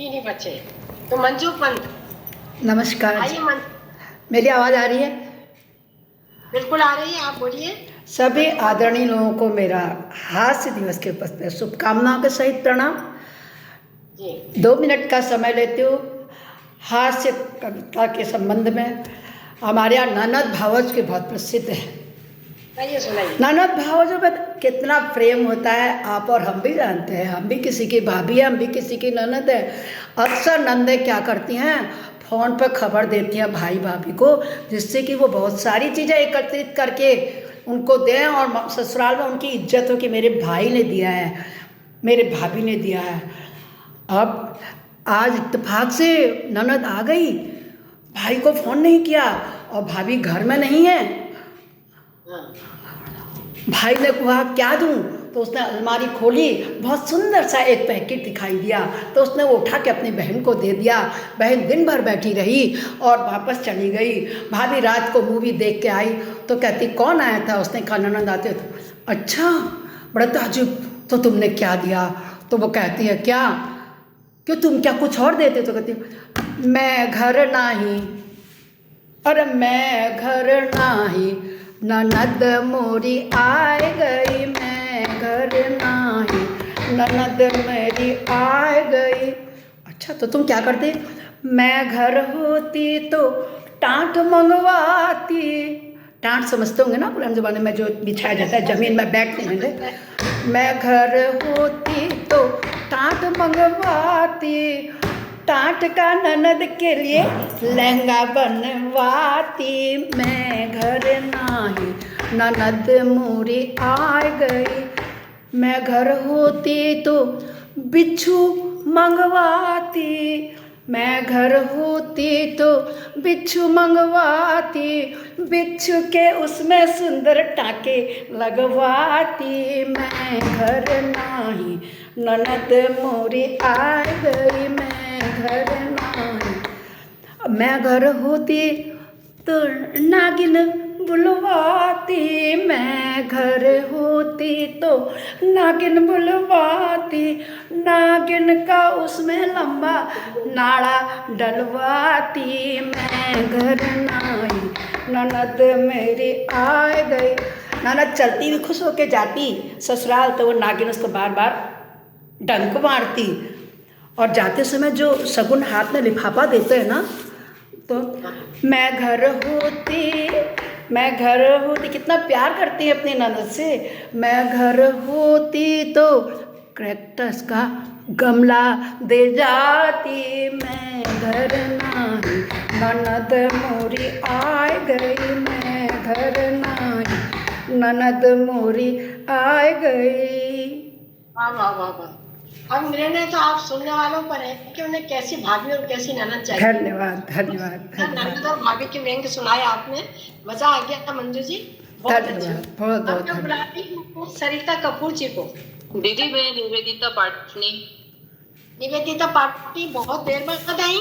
तीन ही बच्चे। तो मंजू पंत, नमस्कार आइए जी। मन। मेरी आवाज़ आ रही है? बिल्कुल आ रही है, आप बोलिए। सभी मंजू पंत। आदरणीय लोगों को मेरा हास्य दिवस के उपस्थित में शुभकामनाओं के सहित प्रणाम। जी 2 मिनट का समय लेती हूँ हास्य कविता के संबंध में। हमारे यहाँ ननद भावज के बहुत प्रसिद्ध है। सुनाइए सुनाइए। ननद भावजों में कितना प्रेम होता है, आप और हम भी जानते हैं। हम भी किसी की भाभी है, हम भी किसी की ननद है। अक्सर नंदें क्या करती हैं, फ़ोन पर खबर देती हैं भाई भाभी को, जिससे कि वो बहुत सारी चीज़ें एकत्रित करके उनको दें और ससुराल में उनकी इज्जत हो कि मेरे भाई ने दिया है, मेरे भाभी ने दिया है। अब आज इत्तेफाक से ननद आ गई, भाई को फ़ोन नहीं किया और भाभी घर में नहीं है। हाँ। भाई ने कहा क्या दूँ, तो उसने अलमारी खोली, बहुत सुंदर सा एक पैकेट दिखाई दिया, तो उसने वो उठा के अपनी बहन को दे दिया। बहन दिन भर बैठी रही और वापस चली गई। भाभी रात को मूवी देख के आई तो कहती कौन आया था, उसने कहा ननद आते थे। अच्छा, बड़ा ताजुब, तो तुमने क्या दिया? तो वो कहती है क्या, क्यों तुम क्या कुछ और देते? तो कहती मैं घर नहीं, अरे मैं घर नाही, ननद मोरी आए गई, मैं घर नाही, ननद मेरी आए गई। अच्छा, तो तुम क्या करते? मैं घर होती तो टाँट मंगवाती। टाँट समझते होंगे ना, पुराने ज़माने में जो बिछाया जाता है ज़मीन में बैठने में। मैं घर होती तो टाँट मंगवाती, टाट का ननद के लिए लहंगा बनवाती। मैं घर नाही, ननद मोरी आ गई। मैं घर होती तो बिच्छू मंगवाती। मैं घर होती तो बिच्छू मंगवाती, बिच्छू के उसमें सुंदर टाके लगवाती। मैं घर नाही, ननद मोरी आ गई, मैं घर नाही। मैं घर होती तो नागिन बुलवाती। मैं घर होती तो नागिन बुलवाती, नागिन का उसमें लंबा नाड़ा डलवाती। मैं घर नाही, ननद मेरी आ गई। ननद चलती हुई खुश होके जाती ससुराल, तो वो नागिन उसको बार बार डंक मारती। और जाते समय जो शगुन हाथ में लिफाफा देते हैं ना, तो मैं घर होती कितना प्यार करती है अपनी ननद से। मैं घर होती तो कैक्टस का गमला दे जाती। मैं घर नाही, ननद मोरी आ गई, मैं घर नाही, ननद मोरी आ गई। वाह वाह वाह वाह। अब निर्णय तो आप सुनने वालों पर है कि उन्हें कैसी भाभी और कैसी ननद चाहिए। धन्यवाद धन्यवाद धन्यवाद ननद और भाभी के व्यंग सुनाए आपने, मजा आ गया मंजू जी, बहुत अच्छे। धन्यवाद, बहुत बहुत अब मैं धन्यवाद। बुलाती हूँ सरिता कपूर जी को। दीदी मैं निवेदिता पाटनी। निवेदिता पाटिल बहुत देर बाद आई।